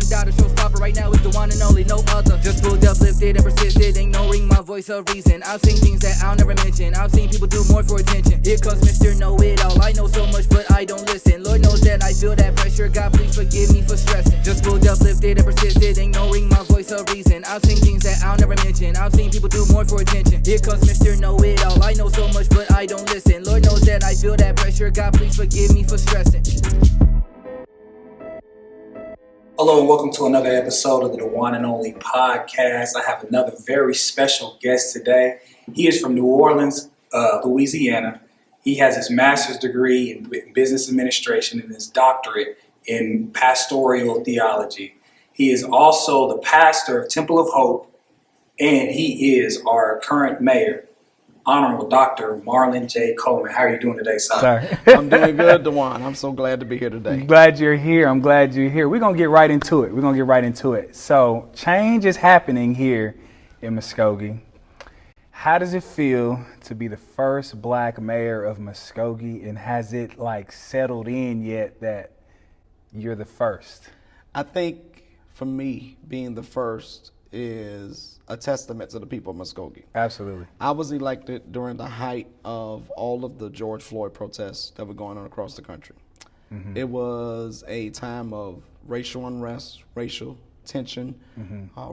one daughter, showstopper right now is the one and only, no other. Just pulled up, lifted, and persisted, ignoring my voice of reason. I've seen things that I'll never mention. I've seen people do more for attention. Here comes Mr. Know-It-All. I know so much, but I don't listen. Lord knows that I feel that pressure. God, please forgive me for stressing. Just pulled up, lifted, and persisted, ignoring my voice of reason. I've seen things that I'll never mention. I've seen people do more for attention. Here comes Mr. Know-It-All. I know so much, but I don't listen. Lord knows that I feel that pressure. God, please forgive me for stressing. Hello and welcome to another episode of the Duan and Only podcast. I have another very special guest today. He is from New Orleans, Louisiana. He has his master's degree in business administration and his doctorate in pastoral theology. He is also the pastor of Temple of Hope, and he is our current mayor, Honorable Dr. Marlon J. Coleman. How are you doing today, son? I'm doing good, Duan. I'm so glad to be here today. Glad you're here. I'm glad you're here. We're going to get right into it. So change is happening here in Muskogee. How does it feel to be the first black mayor of Muskogee, and has it settled in yet that you're the first? I think for me, being the first is a testament to the people of Muskogee. Absolutely. I was elected during the height of all of the George Floyd protests that were going on across the country. Mm-hmm. It was a time of racial unrest, racial tension,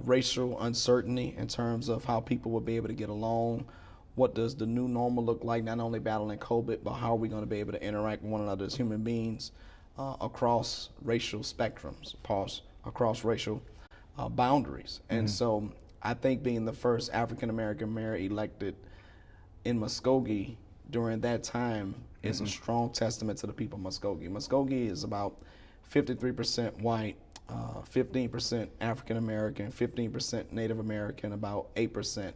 racial uncertainty in terms of how people will be able to get along. What does the new normal look like, not only battling COVID, but how are we going to be able to interact with one another as human beings across racial spectrums, across racial boundaries. And so I think being the first African-American mayor elected in Muskogee during that time is a strong testament to the people of Muskogee. Muskogee is about 53% white, 15% African-American, 15% Native American, about 8%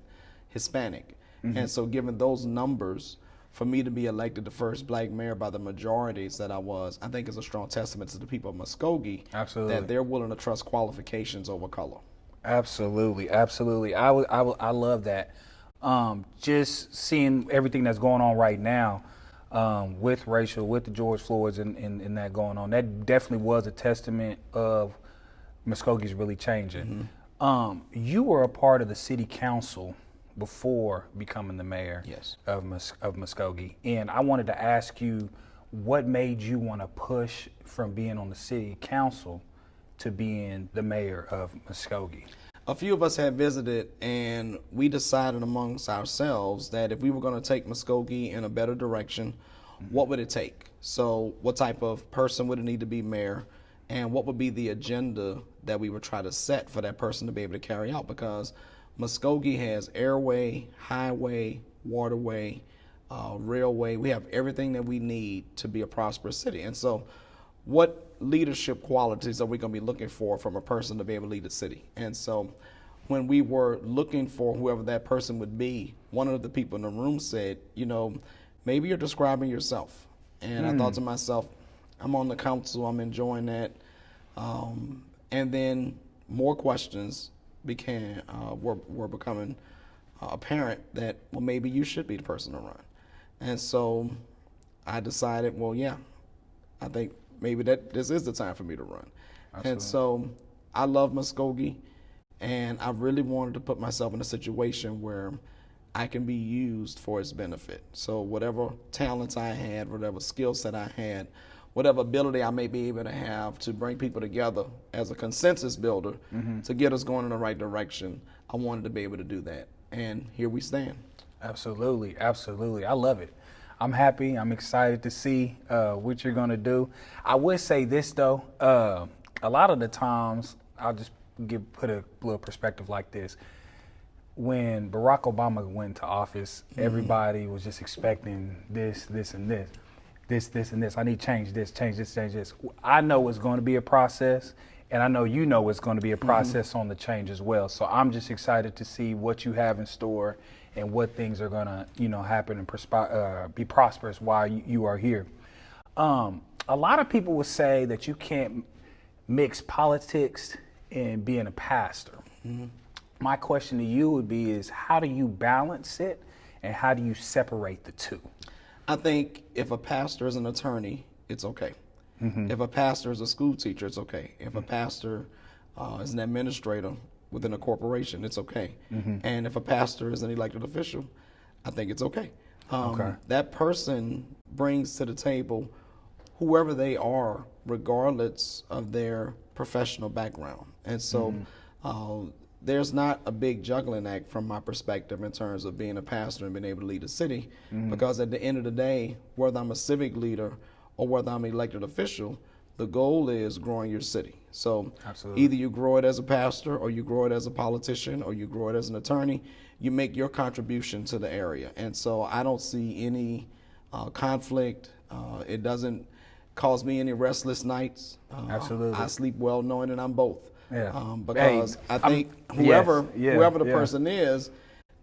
Hispanic. And so given those numbers, for me to be elected the first black mayor by the majorities that I was, I think is a strong testament to the people of Muskogee. Absolutely. That they're willing to trust qualifications over color. Absolutely. I love that. Just seeing everything that's going on right now with the George Floyds and that going on, that definitely was a testament of Muskogee's really changing. You were a part of the city council before becoming the mayor of Muskogee. And I wanted to ask you, what made you want to push from being on the city council to being the mayor of Muskogee? A few of us had visited, and we decided amongst ourselves that if we were going to take Muskogee in a better direction, what would it take? So what type of person would it need to be mayor, and what would be the agenda that we would try to set for that person to be able to carry out? Because Muskogee has airway, highway, waterway, railway. We have everything that we need to be a prosperous city. And so what leadership qualities are we going to be looking for from a person to be able to lead the city? And so when we were looking for whoever that person would be, one of the people in the room said, maybe you're describing yourself. And I thought to myself, I'm on the council, I'm enjoying that. And then more questions were becoming apparent that, well, maybe you should be the person to run. And so I decided, I think maybe that this is the time for me to run. Absolutely. And so I love Muskogee, and I really wanted to put myself in a situation where I can be used for its benefit. So whatever talents I had, whatever skill set I had, whatever ability I may be able to have to bring people together as a consensus builder to get us going in the right direction, I wanted to be able to do that. And here we stand. Absolutely. I love it. I'm happy. I'm excited to see what you're going to do. I would say this, though. A lot of the times, I'll just put a little perspective like this. When Barack Obama went into office, everybody was just expecting this, and this. This, and this. I need change this. I know it's going to be a process, and I know it's going to be a process on the change as well. So I'm just excited to see what you have in store and what things are going to, happen and be prosperous while you are here. A lot of people will say that you can't mix politics and being a pastor. My question to you would be is, how do you balance it, and how do you separate the two? I think if a pastor is an attorney, it's okay. If a pastor is a school teacher, it's okay. If a pastor as an administrator within a corporation, it's okay. And if a pastor is an elected official, I think it's okay. That person brings to the table whoever they are, regardless of their professional background. And so there's not a big juggling act from my perspective in terms of being a pastor and being able to lead a city, because at the end of the day, whether I'm a civic leader or whether I'm an elected official, the goal is growing your city. So either you grow it as a pastor, or you grow it as a politician, or you grow it as an attorney, you make your contribution to the area. And so I don't see any conflict. It doesn't cause me any restless nights. I sleep well knowing that I'm both. Because I think whoever the person is,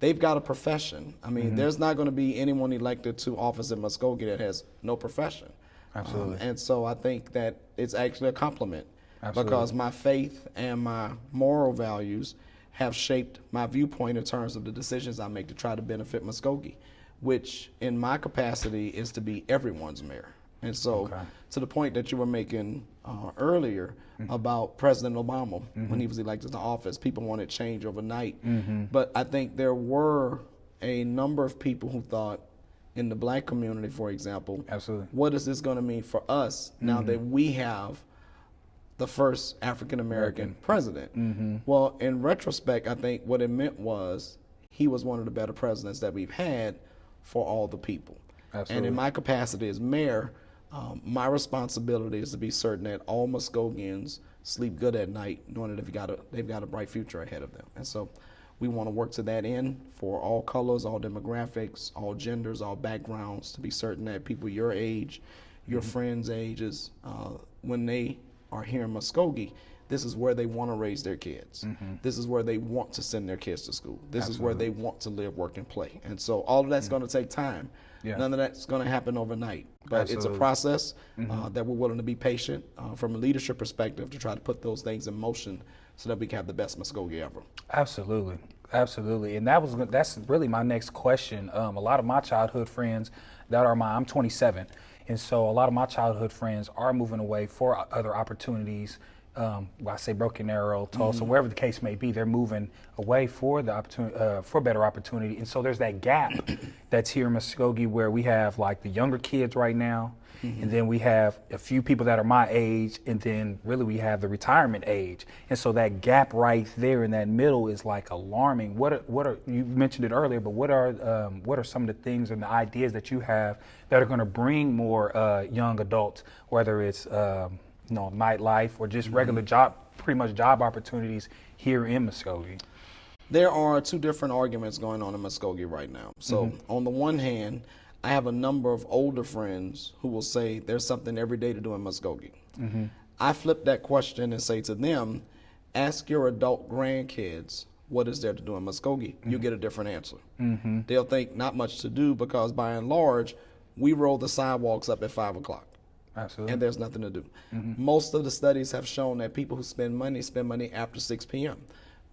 they've got a profession. I mean, there's not going to be anyone elected to office in Muskogee that has no profession. And so I think that it's actually a compliment, because my faith and my moral values have shaped my viewpoint in terms of the decisions I make to try to benefit Muskogee, which in my capacity is to be everyone's mayor. And so to the point that you were making earlier about President Obama, when he was elected to office, people wanted change overnight. But I think there were a number of people who thought, in the black community, for example, what is this going to mean for us now that we have the first African-American president? Well, in retrospect, I think what it meant was he was one of the better presidents that we've had for all the people. And in my capacity as mayor, my responsibility is to be certain that all Muskogeans sleep good at night, knowing that they've got a bright future ahead of them. And so we want to work to that end for all colors, all demographics, all genders, all backgrounds, to be certain that people your age, your friends' ages, when they are here in Muskogee, this is where they want to raise their kids. This is where they want to send their kids to school. This is where they want to live, work, and play. And so all of that's going to take time. None of that's going to happen overnight. But it's a process that we're willing to be patient from a leadership perspective to try to put those things in motion so that we can have the best Muskogee ever. Absolutely. And that's really my next question. A lot of my childhood friends I'm 27. And so a lot of my childhood friends are moving away for other opportunities. I say Broken Arrow, Tulsa, wherever the case may be, they're moving away for the opportunity, for better opportunity. And so there's that gap that's here in Muskogee where we have like the younger kids right now, and then we have a few people that are my age, and then really we have the retirement age. And so that gap right there in that middle is like alarming. What are you mentioned it earlier, but what are some of the things and the ideas that you have that are going to bring more young adults, whether it's nightlife or just regular pretty much job opportunities here in Muskogee? There are two different arguments going on in Muskogee right now. So on the one hand, I have a number of older friends who will say there's something every day to do in Muskogee. I flip that question and say to them, ask your adult grandkids what is there to do in Muskogee. You get a different answer. They'll think not much to do, because by and large, we roll the sidewalks up at 5 o'clock. And there's nothing to do. Most of the studies have shown that people who spend money after 6 p.m.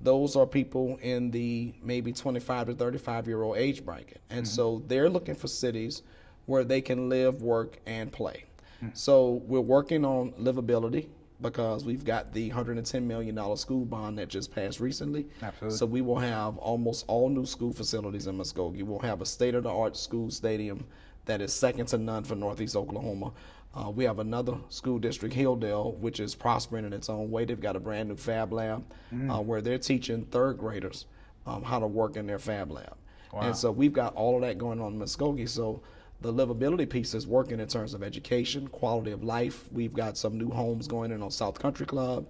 Those are people in the maybe 25 to 35-year-old age bracket. And so they're looking for cities where they can live, work, and play. So we're working on livability, because we've got the $110 million school bond that just passed recently. So we will have almost all new school facilities in Muskogee. We'll have a state-of-the-art school stadium that is second to none for Northeast Oklahoma. We have another school district, Hilldale, which is prospering in its own way. They've got a brand new fab lab where they're teaching third graders how to work in their fab lab. And so we've got all of that going on in Muskogee. So the livability piece is working in terms of education, quality of life. We've got some new homes going in on South Country Club.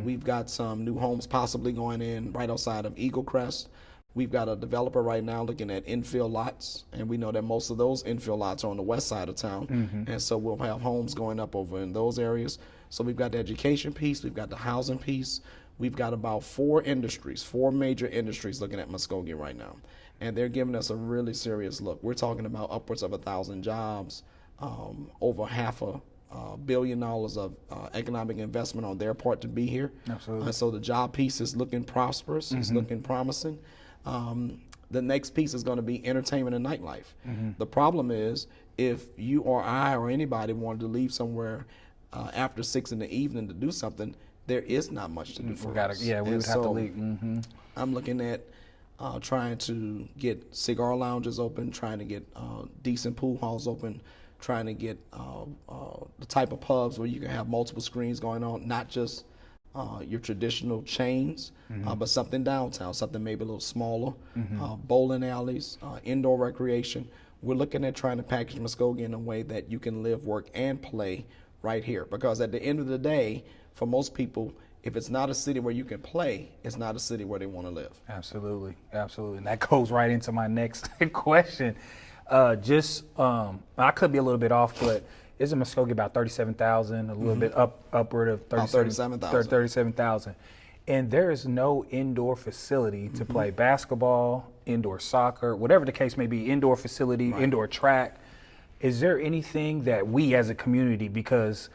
We've got some new homes possibly going in right outside of Eagle Crest. We've got a developer right now looking at infill lots, and we know that most of those infill lots are on the west side of town. And so we'll have homes going up over in those areas. So we've got the education piece, we've got the housing piece. We've got about four major industries looking at Muskogee right now. And they're giving us a really serious look. We're talking about upwards of 1,000 jobs, over $500 million of economic investment on their part to be here. And so the job piece is looking prosperous, it's looking promising. The next piece is going to be entertainment and nightlife. The problem is, if you or I or anybody wanted to leave somewhere after 6 in the evening to do something, there is not much to do for us. We And would have to so leave. I'm looking at trying to get cigar lounges open, trying to get decent pool halls open, trying to get the type of pubs where you can have multiple screens going on, not just your traditional chains, but something downtown, something maybe a little smaller, bowling alleys, indoor recreation. We're looking at trying to package Muskogee in a way that you can live, work, and play right here. Because at the end of the day, for most people, if it's not a city where you can play, it's not a city where they want to live. Absolutely, absolutely. And that goes right into my next question. I could be a little bit off, but isn't Muskogee about 37,000, a little bit upward of 37,000? And there is no indoor facility to play basketball, indoor soccer, whatever the case may be, indoor facility, indoor track. Is there anything that we as a community, because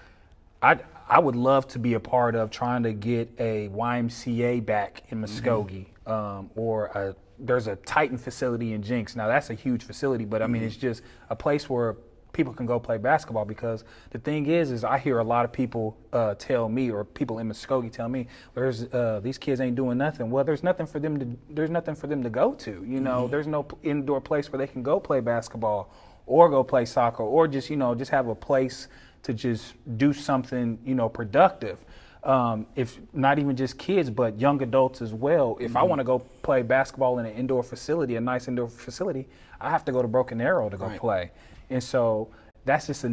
I would love to be a part of trying to get a YMCA back in Muskogee, there's a Titan facility in Jinx. Now that's a huge facility, but I mean it's just a place where people can go play basketball. Because the thing is I hear a lot of people tell me, or people in Muskogee tell me, these kids ain't doing nothing. Well, there's nothing for them to go to. You know, there's no indoor place where they can go play basketball or go play soccer, or just just have a place to just do something productive. If not even just kids, but young adults as well. If I want to go play basketball in an indoor facility, a nice indoor facility, I have to go to Broken Arrow to go play. And so that's just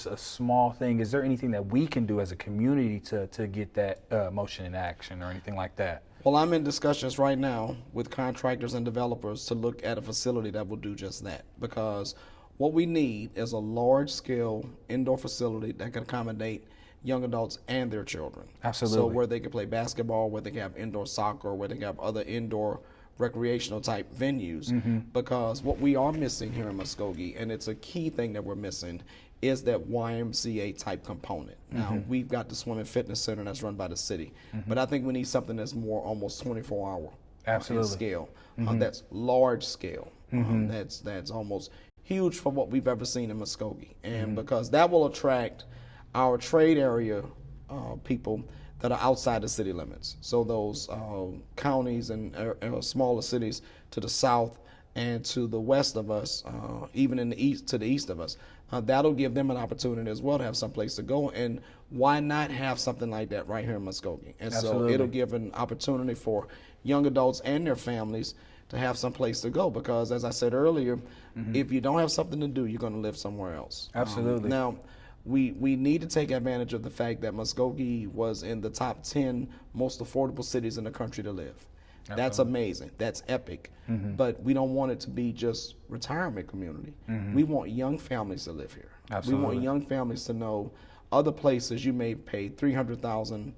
a small thing. Is there anything that we can do as a community to get that motion in action or anything like that? Well, I'm in discussions right now with contractors and developers to look at a facility that will do just that. Because what we need is a large-scale indoor facility that can accommodate young adults and their children. Absolutely. So where they can play basketball, where they can have indoor soccer, where they can have other indoor recreational type venues. Because what we are missing here in Muskogee, and it's a key thing that we're missing, is that YMCA type component. Now, we've got the swim and fitness center that's run by the city, but I think we need something that's more almost 24-hour in scale. That's large scale. That's almost huge for what we've ever seen in Muskogee. And because that will attract our trade area people that are outside the city limits. So those counties and smaller cities to the south and to the west of us, even in the east, to the east of us, that'll give them an opportunity as well to have some place to go. And why not have something like that right here in Muskogee? And so it'll give an opportunity for young adults and their families to have some place to go. Because as I said earlier, if you don't have something to do, you're going to live somewhere else. Absolutely. Now, we need to take advantage of the fact that Muskogee was in the top 10 most affordable cities in the country to live. Absolutely. That's amazing. That's epic. But we don't want it to be just retirement community. We want young families to live here. Absolutely. We want young families to know other places you may pay $300,000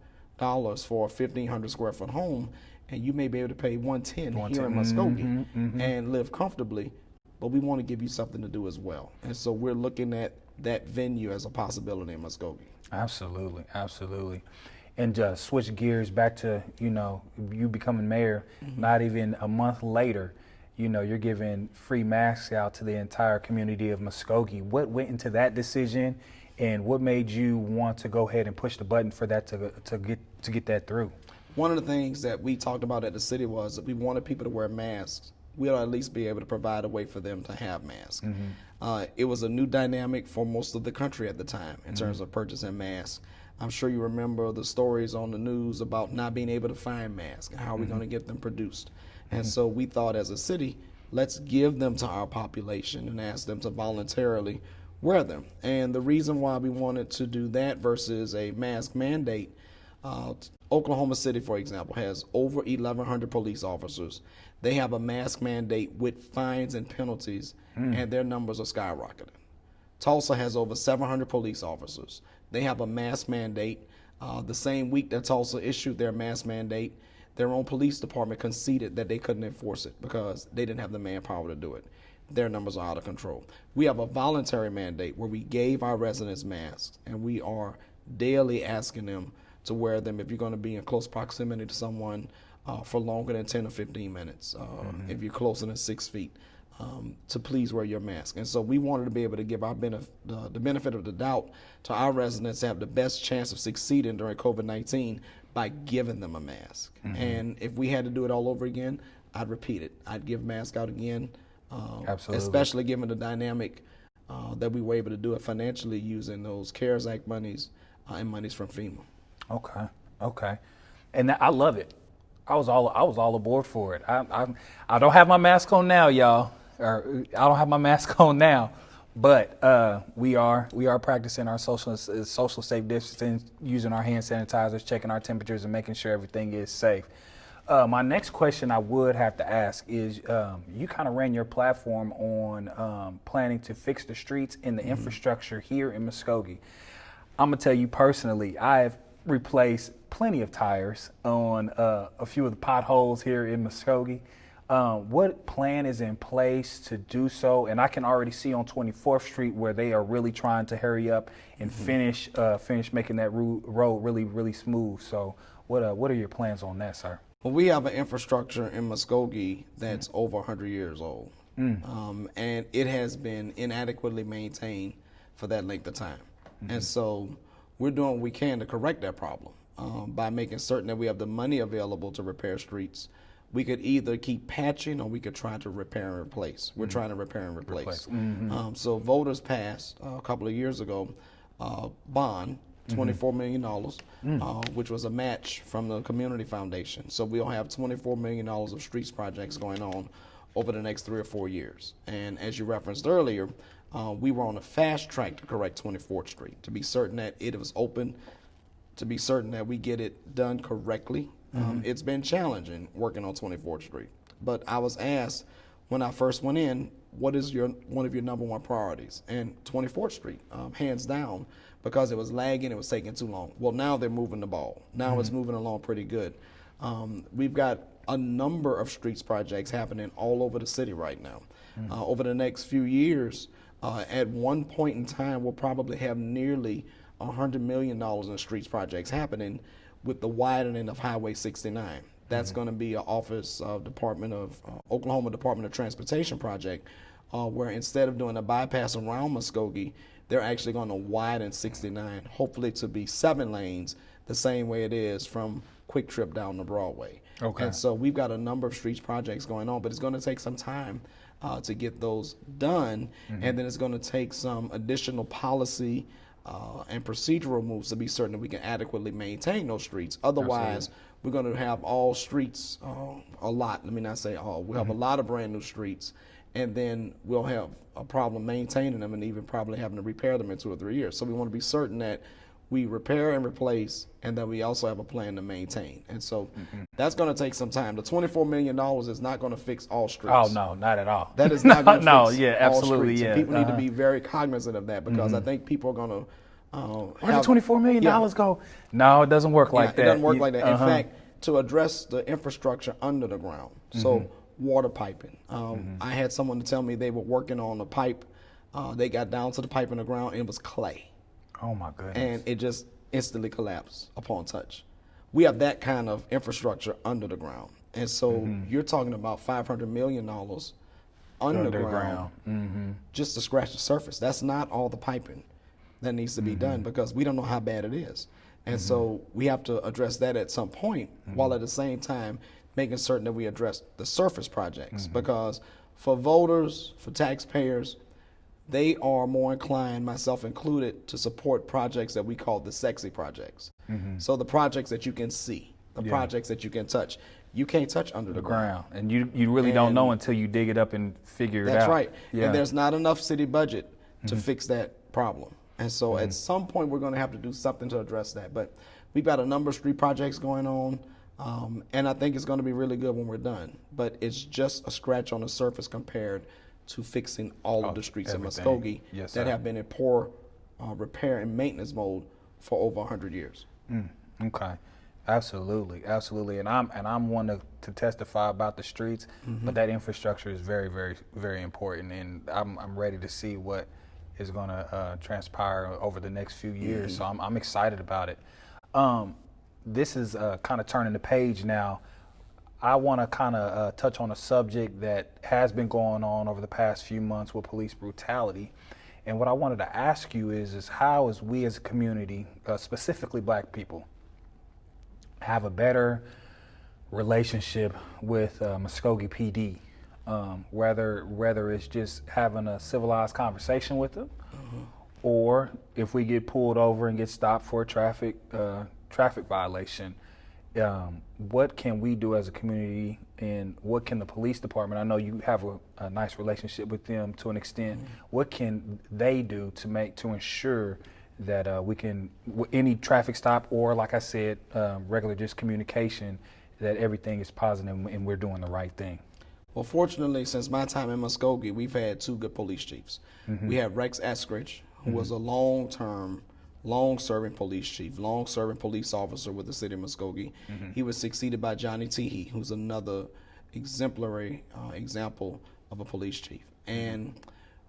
for a 1,500 square foot home, and you may be able to pay $110 here in Muskogee and live comfortably. But we want to give you something to do as well. And so we're looking at that venue as a possibility in Muskogee. Absolutely, absolutely. And just switch gears back to, you becoming mayor, not even a month later, you're giving free masks out to the entire community of Muskogee. What went into that decision, and what made you want to go ahead and push the button for that to get that through? One of the things that we talked about at the city was that we wanted people to wear masks. We'll at least be able to provide a way for them to have masks. It was a new dynamic for most of the country at the time in terms of purchasing masks. I'm sure you remember the stories on the news about not being able to find masks and how we're going to get them produced. And so we thought as a city, let's give them to our population and ask them to voluntarily wear them. And the reason why we wanted to do that versus a mask mandate, Oklahoma City, for example, has over 1,100 police officers. They have a mask mandate with fines and penalties, and their numbers are skyrocketing. Tulsa has over 700 police officers. They have a mask mandate. The same week that Tulsa issued their mask mandate, their own police department conceded that they couldn't enforce it because they didn't have the manpower to do it. Their numbers are out of control. We have a voluntary mandate where we gave our residents masks, and we are daily asking them to wear them if you're going to be in close proximity to someone for longer than 10 or 15 minutes, if you're closer than 6 feet. to please wear your mask. And so we wanted to be able to give our the benefit of the doubt to our residents to have the best chance of succeeding during COVID-19 by giving them a mask. And if we had to do it all over again, I'd repeat it. I'd give mask out again, Absolutely. especially given the dynamic that we were able to do it financially using those CARES Act monies and monies from FEMA. Okay. And I love it. I was all aboard for it. I don't have my mask on now, y'all. Or I don't have my mask on now, but we are practicing our social safe distancing, using our hand sanitizers, checking our temperatures, and making sure everything is safe. My next question I would have to ask is, you kind of ran your platform on planning to fix the streets and the infrastructure here in Muskogee. I'm gonna tell you personally, I've replaced plenty of tires on a few of the potholes here in Muskogee. What plan is in place to do so? And I can already see on 24th Street where they are really trying to hurry up and finish making that road really, really smooth. So what are your plans on that, sir? Well, we have an infrastructure in Muskogee that's over 100 years old, and it has been inadequately maintained for that length of time. And so we're doing what we can to correct that problem by making certain that we have the money available to repair streets. We could either keep patching or we could try to repair and replace. We're trying to repair and replace. So voters passed a couple of years ago bond, $24 million, which was a match from the Community Foundation. So we'll have $24 million of streets projects going on over the next 3 or 4 years. And as you referenced earlier, we were on a fast track to correct 24th Street, to be certain that it was open, to be certain that we get it done correctly. It's been challenging working on 24th Street. But I was asked when I first went in, what is one of your number one priorities? And 24th Street, hands down, because it was lagging, it was taking too long. Well, now they're moving the ball. Now it's moving along pretty good. We've got a number of streets projects happening all over the city right now. Over the next few years, at one point in time, we'll probably have nearly $100 million in streets projects happening with the widening of Highway 69. That's going to be an office of Oklahoma Department of Transportation project, where instead of doing a bypass around Muskogee, they're actually going to widen 69, hopefully to be 7 lanes, the same way it is from Quick Trip down to Broadway. Okay. And so we've got a number of streets projects going on, but it's going to take some time to get those done, and then it's going to take some additional policy and procedural moves to be certain that we can adequately maintain those streets. Otherwise, we're going to have all streets, a lot, let me not say all, we'll have a lot of brand new streets, and then we'll have a problem maintaining them and even probably having to repair them in 2 or 3 years. So we want to be certain that we repair and replace, and that we also have a plan to maintain. And so that's going to take some time. The $24 million is not going to fix all streets. Oh, no, not at all. That is not going to no, fix yeah, all absolutely, streets. yeah. And people need to be very cognizant of that, because I think people are going to Where did $24 million go? No, it doesn't work like that. It doesn't work like that. In fact, to address the infrastructure under the ground, so water piping. I had someone to tell me they were working on a pipe. They got down to the pipe in the ground, and it was clay. Oh, my goodness. And it just instantly collapsed upon touch. We have that kind of infrastructure under the ground. And so you're talking about $500 million underground just to scratch the surface. That's not all the piping that needs to be done, because we don't know how bad it is. And so we have to address that at some point, while at the same time making certain that we address the surface projects, because for voters, for taxpayers, they are more inclined, myself included, to support projects that we call the sexy projects. So the projects that you can see, the projects that you can touch. You can't touch under the ground. And you really don't know until you dig it up and figure it out. That's right. Yeah. And there's not enough city budget to fix that problem. And so at some point we're going to have to do something to address that. But we've got a number of street projects going on, and I think it's going to be really good when we're done. But it's just a scratch on the surface compared to fixing all of the streets in Muskogee that have been in poor repair and maintenance mode for over 100 years. Okay. Absolutely. And I'm one to testify about the streets, but that infrastructure is very, very, very important, and I'm ready to see what is going to transpire over the next few years. So I'm excited about it. This is kind of turning the page now. I want to kind of touch on a subject that has been going on over the past few months with police brutality. And what I wanted to ask you is how as we as a community, specifically Black people, have a better relationship with Muskogee PD, whether it's just having a civilized conversation with them, or if we get pulled over and get stopped for a traffic violation, what can we do as a community, and what can the police department, I know you have a nice relationship with them to an extent, what can they do to ensure that we can, any traffic stop or, like I said, regular just communication, that everything is positive and we're doing the right thing? Well, fortunately, since my time in Muskogee, we've had two good police chiefs. We have Rex Eskridge, who was a long-serving police chief, long-serving police officer with the city of Muskogee. He was succeeded by Johnny Teehee, who's another exemplary example of a police chief. And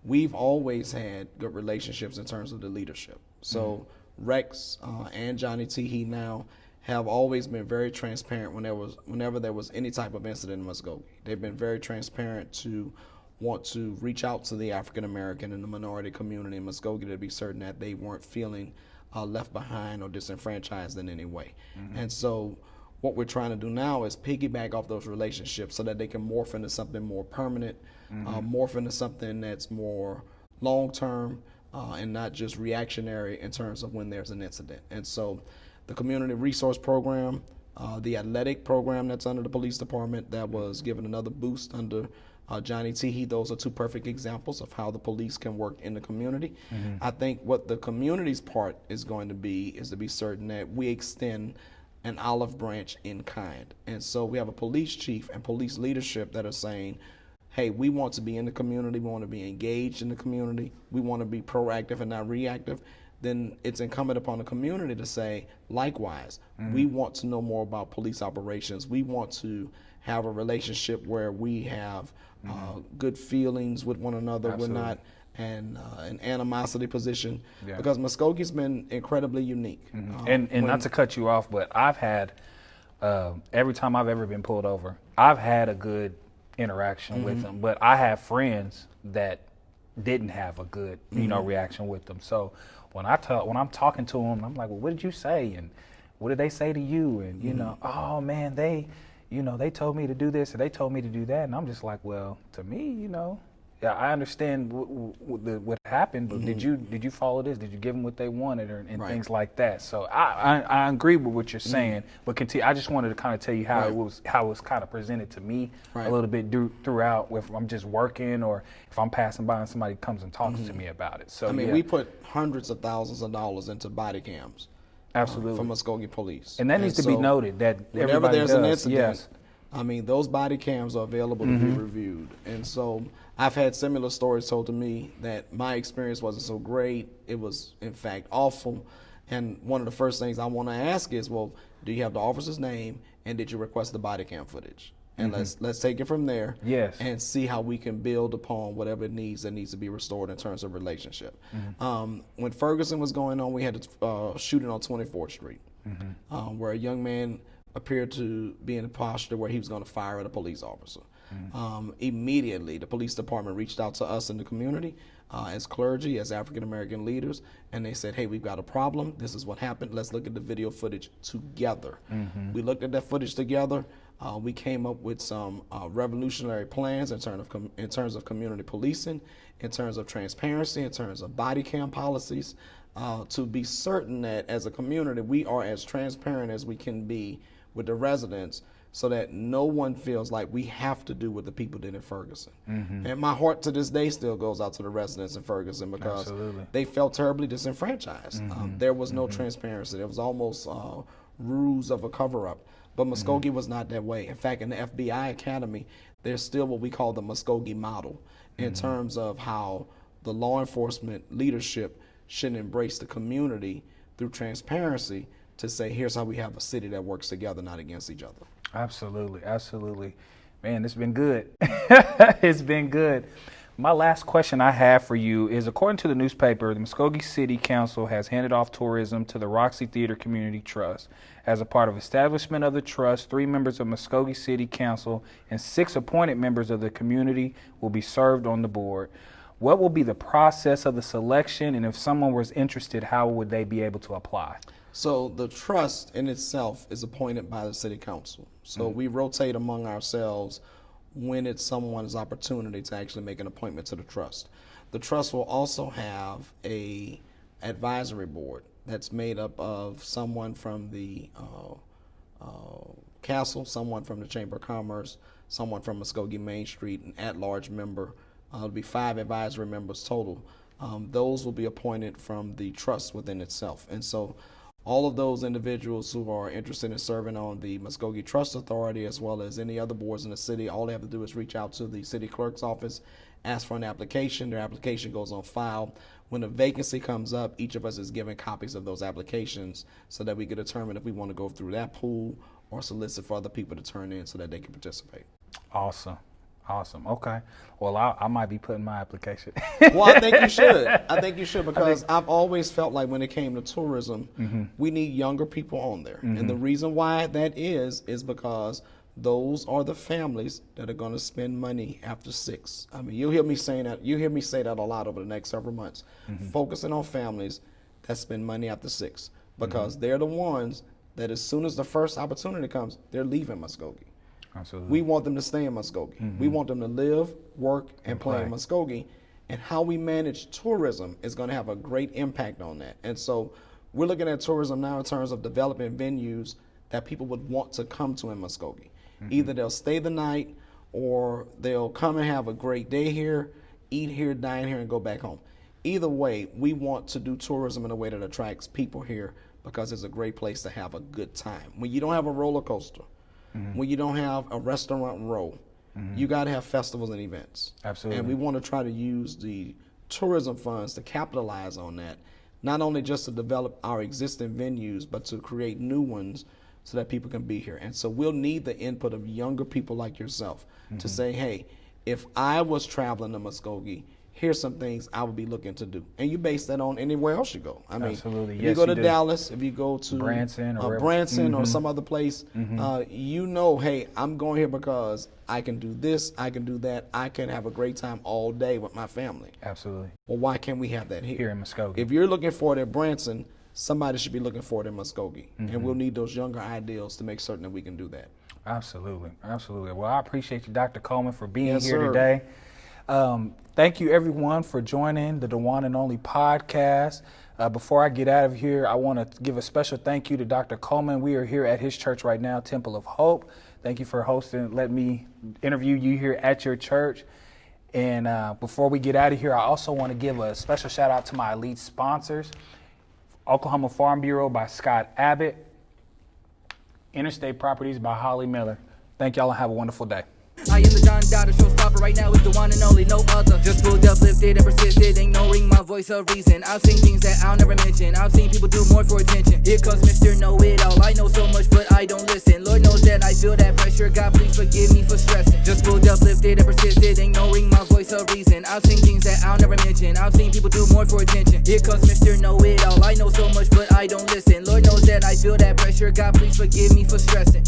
we've always had good relationships in terms of the leadership. So Rex and Johnny Teehee now have always been very transparent whenever there was any type of incident in Muskogee. They've been very transparent to want to reach out to the African American and the minority community in Muskogee to be certain that they weren't feeling left behind or disenfranchised in any way. And so what we're trying to do now is piggyback off those relationships so that they can morph into something more permanent, morph into something that's more long-term and not just reactionary in terms of when there's an incident. And so the community resource program, the athletic program that's under the police department that was given another boost under Johnny Teehee, those are two perfect examples of how the police can work in the community. I think what the community's part is going to be is to be certain that we extend an olive branch in kind. And so we have a police chief and police leadership that are saying, hey, we want to be in the community, we want to be engaged in the community, we want to be proactive and not reactive. Then it's incumbent upon the community to say, likewise, we want to know more about police operations. We want to have a relationship where we have good feelings with one another. Absolutely. We're not an animosity position, Yeah. because Muskogee's been incredibly unique. And not to cut you off, but I've had, every time I've ever been pulled over, I've had a good interaction with them, but I have friends that didn't have a good, reaction with them. So when I'm talking to them, I'm like, well, what did you say? And what did they say to you? And, oh man, they told me to do this or they told me to do that. And I'm just like, well, to me, yeah, I understand what happened, but did you follow this? Did you give them what they wanted and Right. things like that? So I agree with what you're saying, but continue. I just wanted to kind of tell you how it was kind of presented to me a little bit throughout. If I'm just working or if I'm passing by and somebody comes and talks to me about it. So I mean, yeah. we put hundreds of thousands of dollars into body cams. Absolutely. For Muskogee Police. And that needs to be noted that whenever everybody there's does. an incident, Yes. I mean, those body cams are available to be reviewed. And so I've had similar stories told to me that my experience wasn't so great. It was, in fact, awful. And one of the first things I want to ask is, well, do you have the officer's name and did you request the body cam footage? And let's take it from there. Yes. And see how we can build upon whatever it needs that needs to be restored in terms of relationship. When Ferguson was going on, we had a shooting on 24th Street where a young man appeared to be in a posture where he was going to fire at a police officer. Immediately, the police department reached out to us in the community as clergy, as African-American leaders, and they said, hey, we've got a problem. This is what happened. Let's look at the video footage together. We looked at that footage together. We came up with some revolutionary plans in terms of community policing, in terms of transparency, in terms of body cam policies, to be certain that as a community we are as transparent as we can be with the residents so that no one feels like we have to do what the people did in Ferguson. And my heart to this day still goes out to the residents in Ferguson because Absolutely. they felt terribly disenfranchised. There was no transparency. There was almost ruse of a cover-up. But Muskogee was not that way. In fact, in the FBI Academy, there's still what we call the Muskogee model in terms of how the law enforcement leadership should embrace the community through transparency to say, here's how we have a city that works together, not against each other. Absolutely, absolutely. Man, it's been good. It's been good. My last question I have for you is, according to the newspaper, the Muskogee City Council has handed off tourism to the Roxy Theater Community Trust. As a part of establishment of the trust, 3 members of Muskogee City Council and 6 appointed members of the community will be served on the board. What will be the process of the selection, and if someone was interested, how would they be able to apply? So the trust in itself is appointed by the city council. So we rotate among ourselves when it's someone's opportunity to actually make an appointment to the trust. The trust will also have a advisory board that's made up of someone from the castle, someone from the Chamber of Commerce, someone from Muskogee Main Street, an at-large member. There'll be 5 advisory members total. Those will be appointed from the trust within itself. And so all of those individuals who are interested in serving on the Muskogee Trust Authority, as well as any other boards in the city, all they have to do is reach out to the city clerk's office, ask for an application. Their application goes on file. When a vacancy comes up, each of us is given copies of those applications so that we can determine if we want to go through that pool or solicit for other people to turn in so that they can participate. Awesome. Awesome. Okay. Well, I might be putting my application. Well, I think you should. I think you should, because I've always felt like when it came to tourism, we need younger people on there. And the reason why that is because those are the families that are going to spend money after 6. I mean, you'll hear me saying that. You hear me say that a lot over the next several months. Focusing on families that spend money after 6, because they're the ones that as soon as the first opportunity comes, they're leaving Muskogee. Absolutely. We want them to stay in Muskogee. We want them to live, work, and play in Muskogee. And how we manage tourism is going to have a great impact on that. And so we're looking at tourism now in terms of developing venues that people would want to come to in Muskogee. Either they'll stay the night, or they'll come and have a great day here, eat here, dine here, and go back home. Either way, we want to do tourism in a way that attracts people here, because it's a great place to have a good time. When you don't have a roller coaster, when you don't have a restaurant row, you got to have festivals and events. Absolutely. And we want to try to use the tourism funds to capitalize on that, not only just to develop our existing venues, but to create new ones so that people can be here. And so we'll need the input of younger people like yourself to say, hey, if I was traveling to Muskogee, here's some things I would be looking to do. And you base that on anywhere else you go. I mean, Absolutely. if Yes, you go to you do. Dallas, if you go to Branson or Branson or some other place, you know, hey, I'm going here because I can do this, I can do that, I can have a great time all day with my family. Absolutely. Well, why can't we have that here? Here in Muskogee. If you're looking for it at Branson, somebody should be looking for it in Muskogee. And we'll need those younger ideals to make certain that we can do that. Absolutely. Absolutely. Well, I appreciate you, Dr. Coleman, for being Yes, here sir. today. Thank you, everyone, for joining the Duan and Only podcast. Before I get out of here, I want to give a special thank you to Dr. Coleman. We are here at his church right now, Temple of Hope. Thank you for hosting, let me interview you here at your church. And before we get out of here, I also want to give a special shout out to my elite sponsors: Oklahoma Farm Bureau by Scott Abbott, Interstate Properties by Holly Miller. Thank y'all and have a wonderful day. I am the John Dada showstopper, right now is the one and only, no other. Just pulled up, lifted, and persisted, ignoring my voice of reason. I've seen things that I'll never mention. I've seen people do more for attention. Here comes Mr. Know-It-All. I know so much, but I don't listen. Lord knows that I feel that pressure. God, please forgive me for stressing. Just pulled up, lifted, and persisted, ignoring my voice of reason. I've seen things that I'll never mention. I've seen people do more for attention. Here comes Mr. Know-It-All. I know so much, but I don't listen. Lord knows that I feel that pressure. God, please forgive me for stressing.